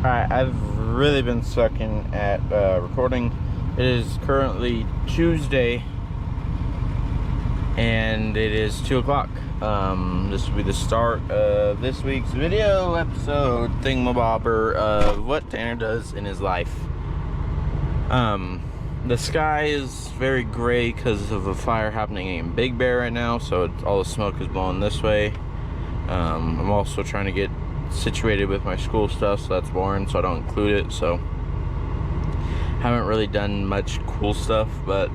Alright, I've really been sucking at recording. It is currently Tuesday, and it is 2 o'clock. This will be the start of this week's video episode thingamabobber of what Tanner does in his life. The sky is very gray because of a fire happening in Big Bear right now, so all the smoke is blowing this way. I'm also trying to get situated with my school stuff, so that's boring, so I don't include it. So haven't really done much cool stuff, but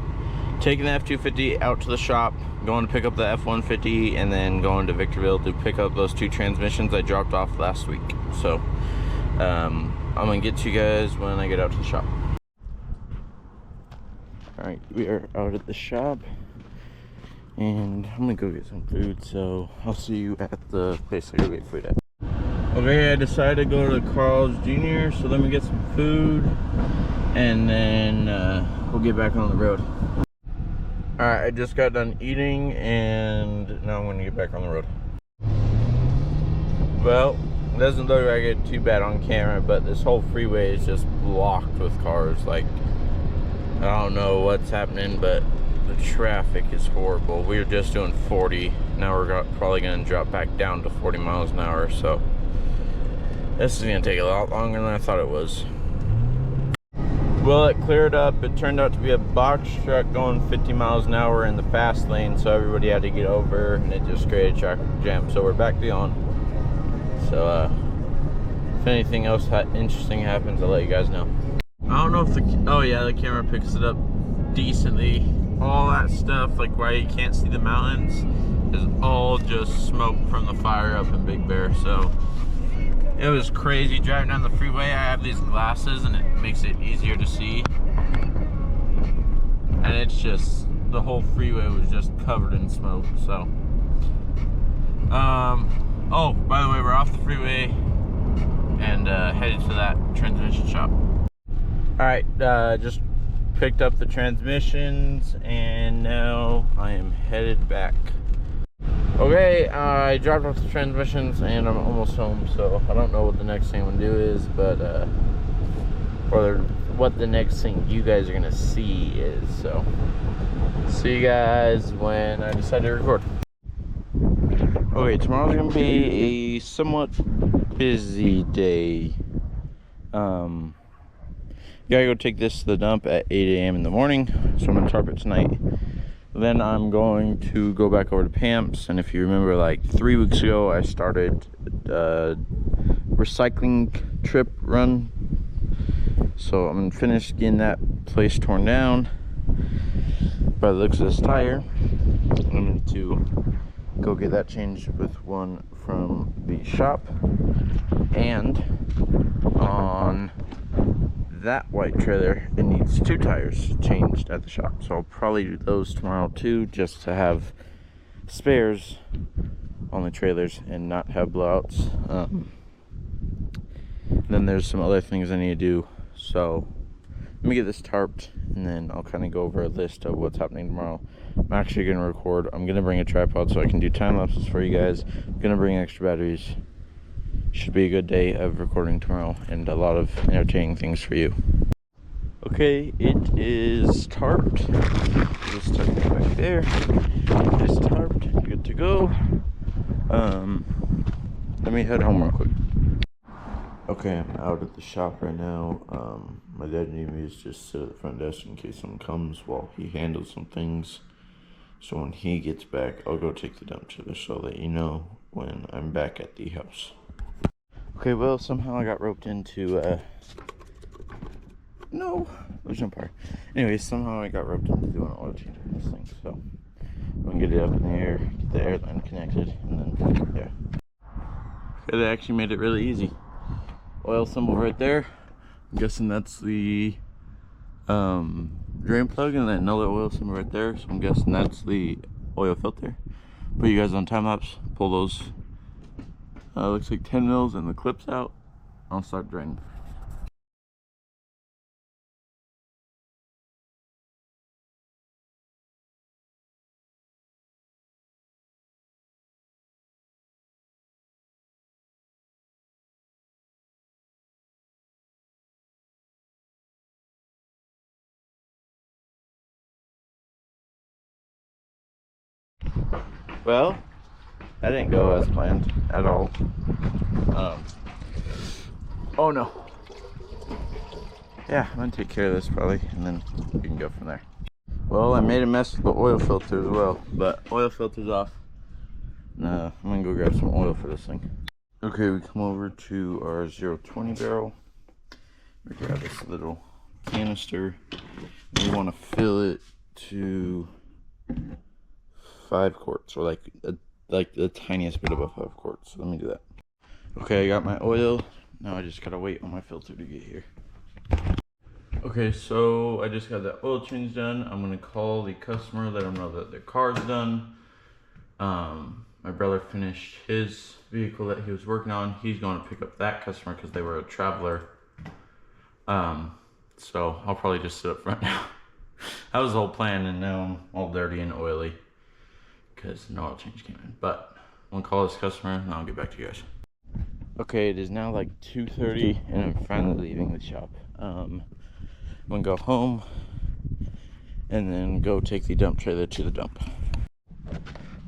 taking the F-250 out to the shop, going to pick up the F-150, and then going to Victorville to pick up those 2 transmissions I dropped off last week. So I'm gonna get to you guys when I get out to the shop. Alright, we are out at the shop, and I'm gonna go get some food, so I'll see you at the place I go get food at. Okay, I decided to go to Carl's Jr., so let me get some food, and then we'll get back on the road. Alright, I just got done eating, and now I'm going to get back on the road. Well, it doesn't look like it too bad on camera, but this whole freeway is just blocked with cars. Like, I don't know what's happening, but the traffic is horrible. We were just doing 40, now we're probably going to drop back down to 40 miles an hour, so this is going to take a lot longer than I thought it was. Well, it cleared up. It turned out to be a box truck going 50 miles an hour in the fast lane, so everybody had to get over, and it just created a traffic jam. So we're back on. So if anything else interesting happens, I'll let you guys know. I don't know if the camera picks it up decently. All that stuff, like why you can't see the mountains, is all just smoke from the fire up in Big Bear. So it was crazy driving down the freeway. I have these glasses and it makes it easier to see. And it's just, the whole freeway was just covered in smoke, so. Oh, by the way, we're off the freeway and headed to that transmission shop. Alright, just picked up the transmissions and now I am headed back. Okay, I dropped off the transmissions and I'm almost home, so I don't know what the next thing I'm gonna do is, but or what the next thing you guys are gonna see is. So see you guys when I decide to record. Okay, tomorrow's gonna be a somewhat busy day. Gotta go take this to the dump at 8 a.m. in the morning, so I'm gonna tarp it tonight. Then I'm going to go back over to Pamps, and if you remember, like 3 weeks ago I started a recycling trip run, so I'm finished getting that place torn down by the looks of this tire. I'm going to go get that changed with one from the shop, and on that white trailer, it needs 2 tires changed at the shop, so I'll probably do those tomorrow too, just to have spares on the trailers and not have blowouts. Then there's some other things I need to do, so let me get this tarped and then I'll kind of go over a list of what's happening tomorrow. I'm actually going to record. I'm going to bring a tripod so I can do time lapses for you guys. I'm going to bring extra batteries. Should be a good day of recording tomorrow and a lot of entertaining things for you. Okay, it is tarped. Just tuck it back there. It's tarped, good to go. Let me head home real quick. Okay, I'm out at the shop right now. My dad needed me to just sit at the front desk in case someone comes while he handles some things. So when he gets back, I'll go take the dump trailer, so I'll let you know when I'm back at the house. Okay, well, somehow I got roped into, no, there's no part. Anyways, somehow I got roped into doing an oil change on this thing, so I'm gonna get it up in the air, get the airline connected, and then, yeah. It actually made it really easy. Oil symbol right there. I'm guessing that's the drain plug, and then another oil symbol right there, so I'm guessing that's the oil filter. Put you guys on time lapse, pull those looks like 10 mils and the clips out. I'll start draining. Well, that didn't go as planned at all. Oh no. Yeah, I'm gonna take care of this probably, and then we can go from there. Well, I made a mess with the oil filter as well, but oil filter's off. I'm gonna go grab some oil for this thing. Okay, we come over to our 020 barrel. We grab this little canister. We want to fill it to 5 quarts, or like the tiniest bit above 5 quarts. So let me do that. Okay, I got my oil. Now I just gotta wait on my filter to get here. Okay, so I just got the oil change done. I'm gonna call the customer, let them know that their car's done. My brother finished his vehicle that he was working on. He's going to pick up that customer because they were a traveler. So I'll probably just sit up front now. That was the whole plan, and now I'm all dirty and oily because no oil change came in. But I'm gonna call this customer and I'll get back to you guys. Okay, it is now like 2:30 and I'm finally leaving the shop. I'm gonna go home and then go take the dump trailer to the dump.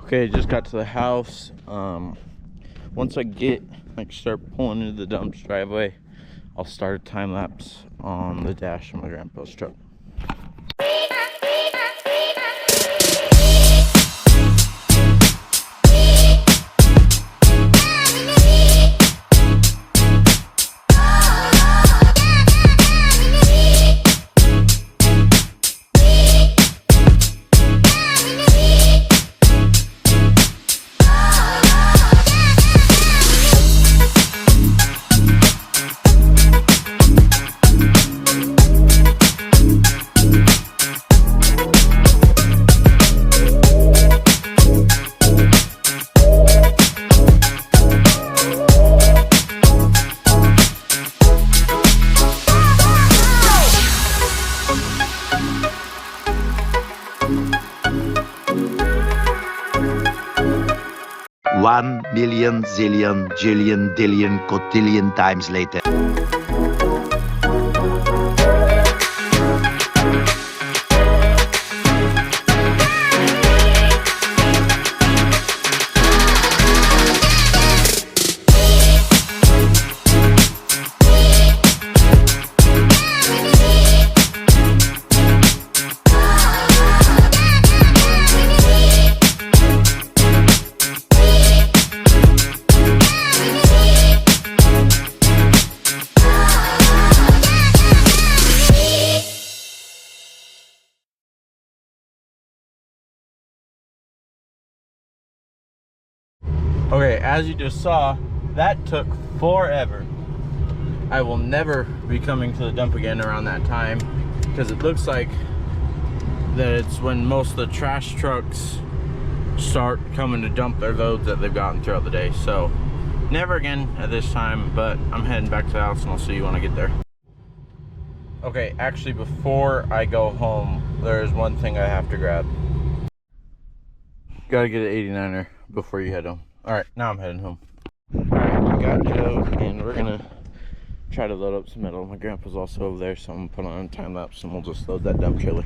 Okay, I just got to the house. Once I start pulling into the dump's driveway, I'll start a time lapse on the dash of my grandpa's truck. One million, zillion, jillion, dillion, cotillion times later. Okay, as you just saw, that took forever. I will never be coming to the dump again around that time because it looks like that it's when most of the trash trucks start coming to dump their loads that they've gotten throughout the day. So never again at this time, but I'm heading back to the house and I'll see you when I get there. Okay, actually before I go home, there's one thing I have to grab. Gotta get an 89er before you head home. Alright, now I'm heading home. Alright, we got Joe, and we're gonna try to load up some metal. My grandpa's also over there, so I'm gonna put on a time lapse and we'll just load that dump trailer.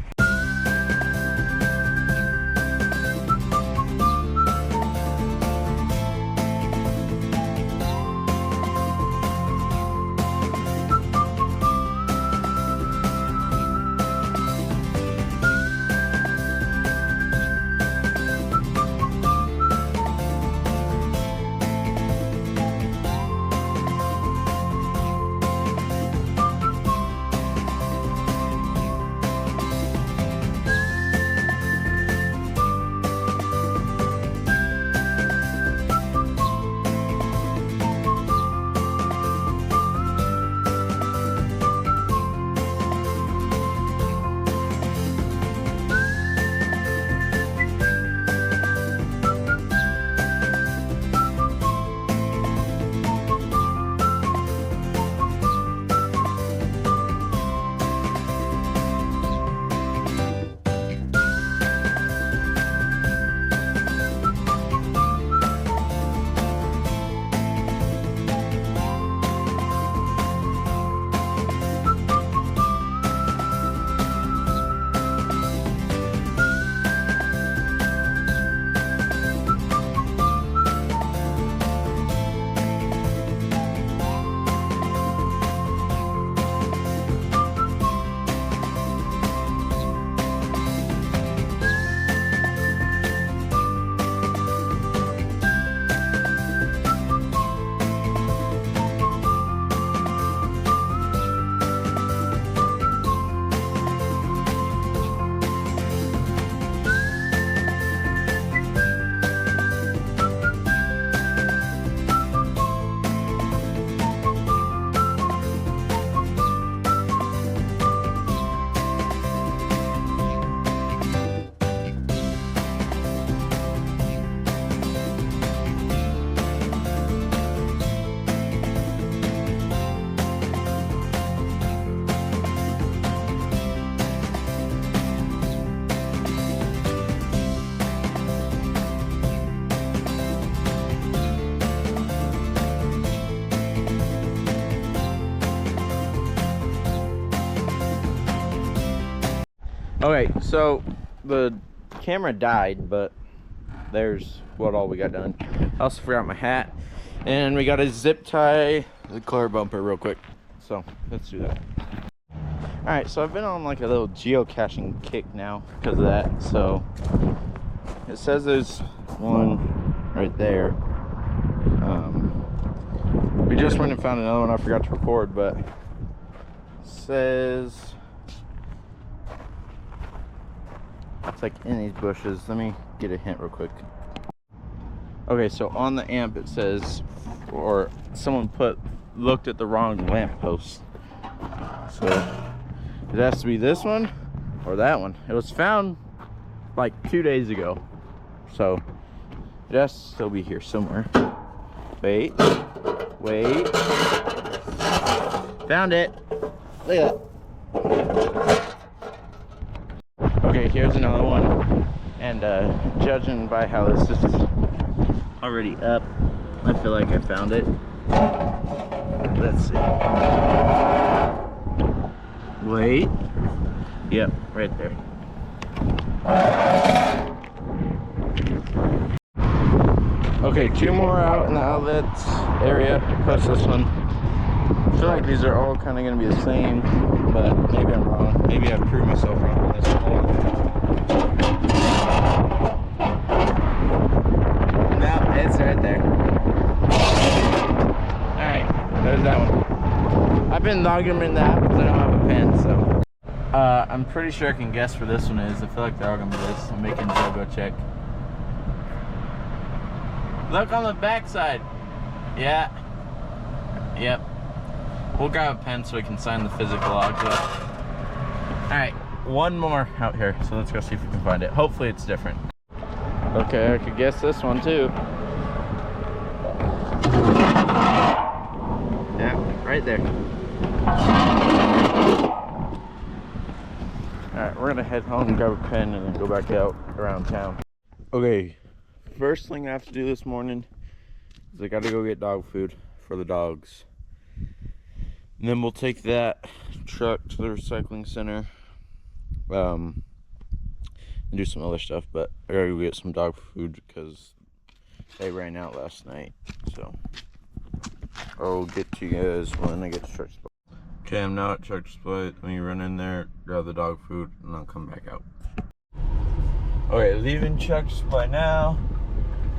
Okay, so the camera died, but there's what all we got done. I also forgot my hat, and we got to zip tie the car bumper real quick. So let's do that. All right, so I've been on like a little geocaching kick now because of that. So it says there's one right there. We just went and found another one I forgot to record, but it says it's like in these bushes. Let me get a hint real quick. Okay, so on the amp it says, or someone looked at the wrong lamppost. So it has to be this one or that one. It was found like 2 days ago, so it has to still be here somewhere. Wait. Found it. Look at that. Okay, here's another one. And judging by how this is already up, I feel like I found it. Let's see. Wait. Yep, right there. Okay, 2 more out in the outlets area, plus this one. I feel like these are all kind of going to be the same, but maybe I'm wrong. Maybe I've proved myself wrong on this one. No, it's right there. Alright, there's that one. I've been logging them in the app because I don't have a pen, so. I'm pretty sure I can guess where this one is. I feel like they're all going to be this. I'm making Joe go check. Look on the back side. Yeah. Yep. We'll grab a pen so we can sign the physical logs up. Alright, one more out here, so let's go see if we can find it. Hopefully it's different. Okay, I could guess this one too. Yeah, right there. Alright, we're gonna head home and grab a pen and then go back out around town. Okay, first thing I have to do this morning is I gotta go get dog food for the dogs. And then we'll take that truck to the recycling center and do some other stuff, but I gotta go get some dog food because they ran out last night. So I'll get to you guys when I get to Church Supply. Okay, I'm now at Church Supply. Let me run in there, grab the dog food, and I'll come back out. Okay, leaving Church Supply now.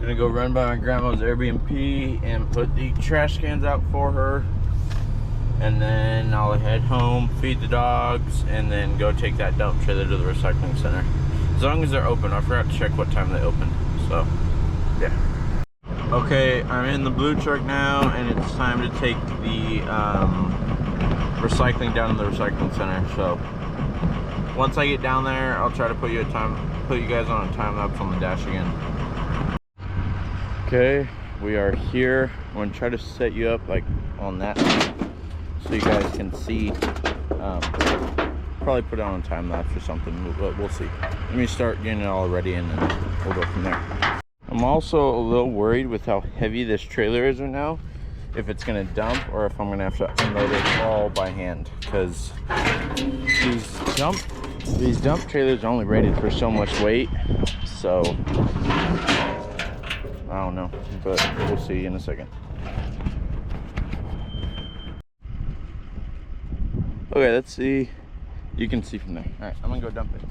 Gonna go run by my grandma's Airbnb and put the trash cans out for her. And then I'll head home, feed the dogs, and then go take that dump trailer to the recycling center. As long as they're open. I forgot to check what time they open. So, yeah. Okay, I'm in the blue truck now, and it's time to take the recycling down to the recycling center. So, once I get down there, I'll try to put you guys on a time lapse on the dash again. Okay, we are here. I'm gonna try to set you up like on that so you guys can see. Probably put it on a time lapse or something, but we'll see. Let me start getting it all ready and then we'll go from there. I'm also a little worried with how heavy this trailer is right now, if it's gonna dump or if I'm gonna have to unload it all by hand, because these dump trailers are only rated for so much weight, so I don't know, but we'll see in a second. Okay, let's see. You can see from there. All right, I'm gonna go dump it.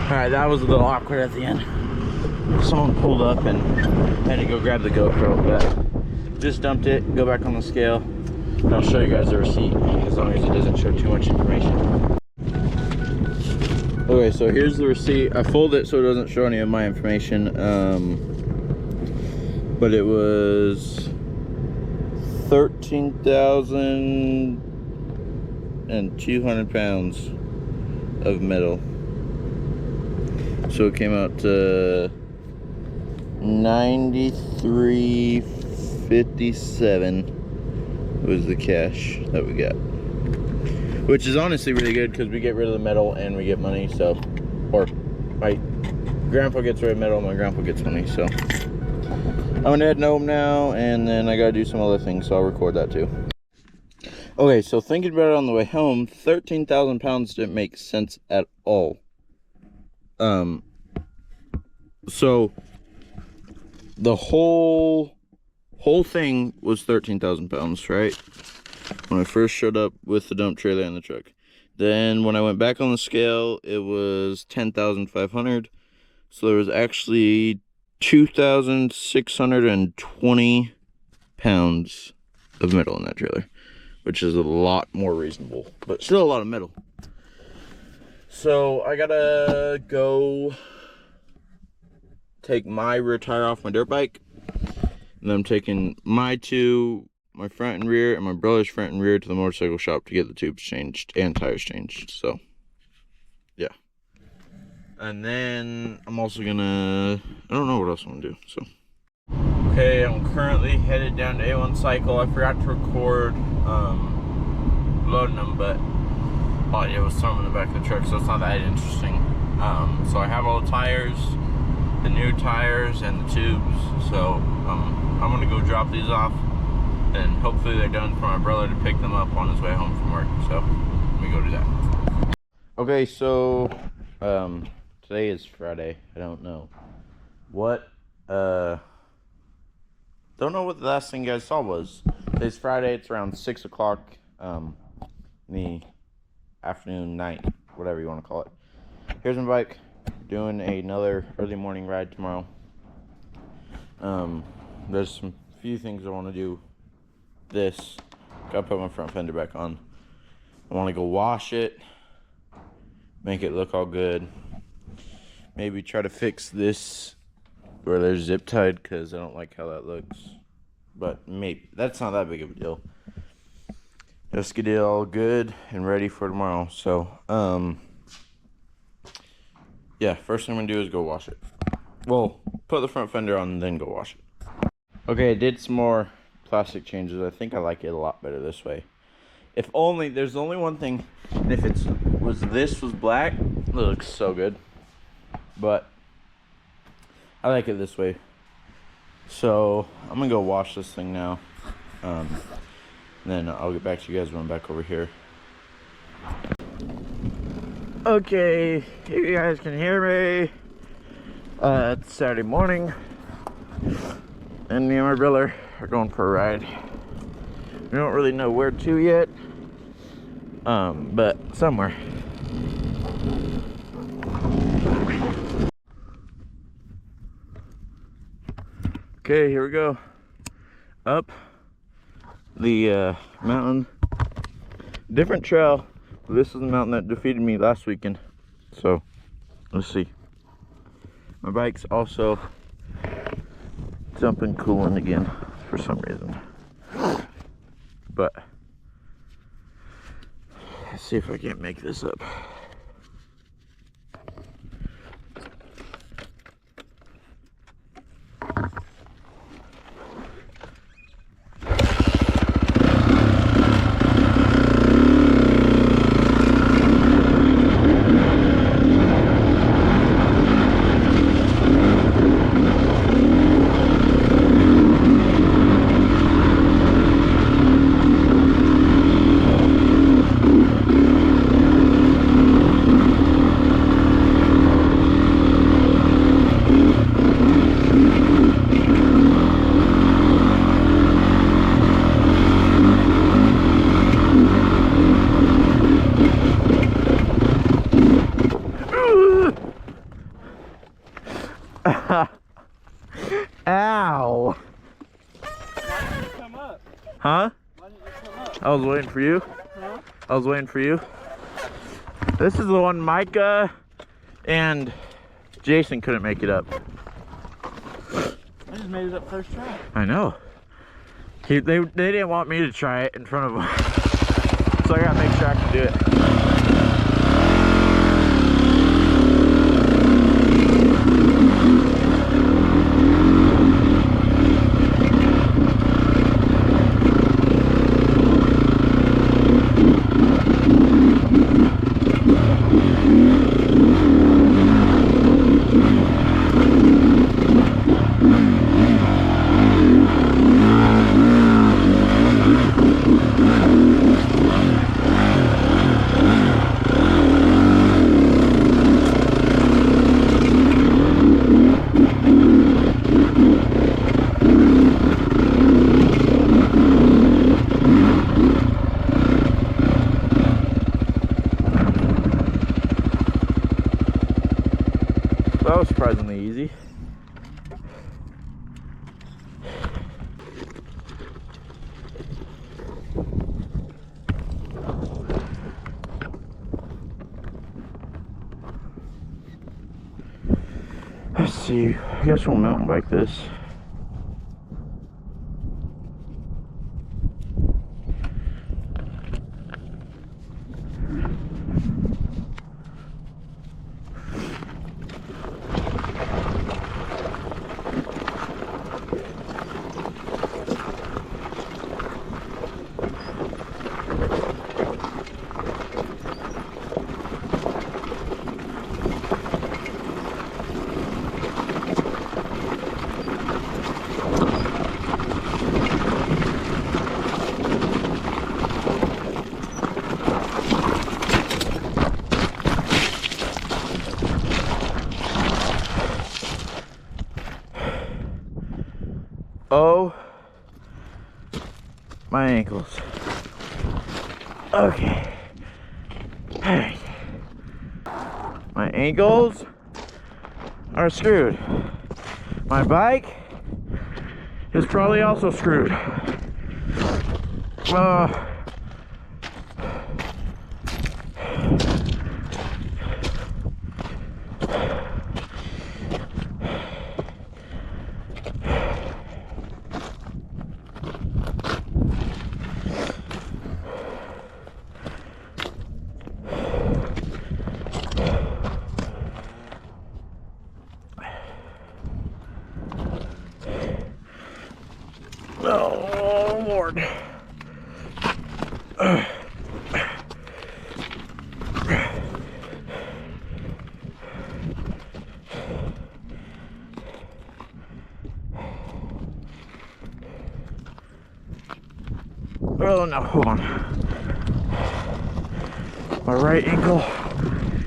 Alright, that was a little awkward at the end. Someone pulled up and had to go grab the GoPro, but just dumped it, go back on the scale. I'll show you guys the receipt as long as it doesn't show too much information. Okay, so here's the receipt. I fold it so it doesn't show any of my information. But it was 13,200 pounds of metal. So it came out to 93.57 was the cash that we got, which is honestly really good because we get rid of the metal and we get money. So, or my grandpa gets rid of metal, my grandpa gets money. So I'm gonna head home now, and then I gotta do some other things, so I'll record that too. Okay, so thinking about it on the way home, 13,000 pounds didn't make sense at all. So the whole thing was 13,000 pounds, right? When I first showed up with the dump trailer and the truck. Then when I went back on the scale, it was 10,500. So there was actually 2,620 pounds of metal in that trailer, which is a lot more reasonable, but still a lot of metal. So I gotta go take my rear tire off my dirt bike, and I'm taking my front and rear, and my brother's front and rear to the motorcycle shop to get the tubes changed and tires changed. So yeah, and then I'm also gonna, I don't know what else I'm gonna do. So okay, I'm currently headed down to A1 Cycle. I forgot to record loading them, but it was some in the back of the truck, so it's not that interesting. So I have all the tires, the new tires, and the tubes. So I'm gonna go drop these off, and hopefully they're done for my brother to pick them up on his way home from work. So let me go do that. Okay, so today is Friday. I don't know what the last thing you guys saw was. Today's Friday. It's around 6 o'clock in the afternoon, night, whatever you want to call it. Here's my bike. Doing another early morning ride tomorrow. There's some few things I want to do. Gotta put my front fender back on. I want to go wash it, make it look all good. Maybe try to fix this where there's zip tied, because I don't like how that looks. But maybe that's not that big of a deal. Just get it all good and ready for tomorrow. So yeah, first thing I'm gonna do is go wash it. Well, put the front fender on and then go wash it. Okay, I did some more plastic changes. I think I like it a lot better this way. If only, there's only one thing, and if this was black, it looks so good. But I like it this way. So I'm gonna go wash this thing now. Then I'll get back to you guys when I'm back over here. Okay, if you guys can hear me, it's Saturday morning, and me and my brother are going for a ride. We don't really know where to yet, but somewhere. Okay, here we go. Up the mountain. Different trail. This is the mountain that defeated me last weekend. So, let's see. My bike's also jumping coolant again for some reason. But, let's see if I can't make this up. Ow! Why didn't you come up? Huh? Why didn't you come up? I was waiting for you. Huh? I was waiting for you. This is the one Micah and Jason couldn't make it up. I just made it up first try. I know. They didn't want me to try it in front of them. So I gotta make sure I can do it. That was surprisingly easy. Let's see, I guess we'll mountain bike this. Oh, my ankles. Okay. Alright. My ankles are screwed. My bike is probably also screwed. Oh, Lord. Oh, no, hold on. My right ankle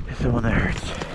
is the one that hurts.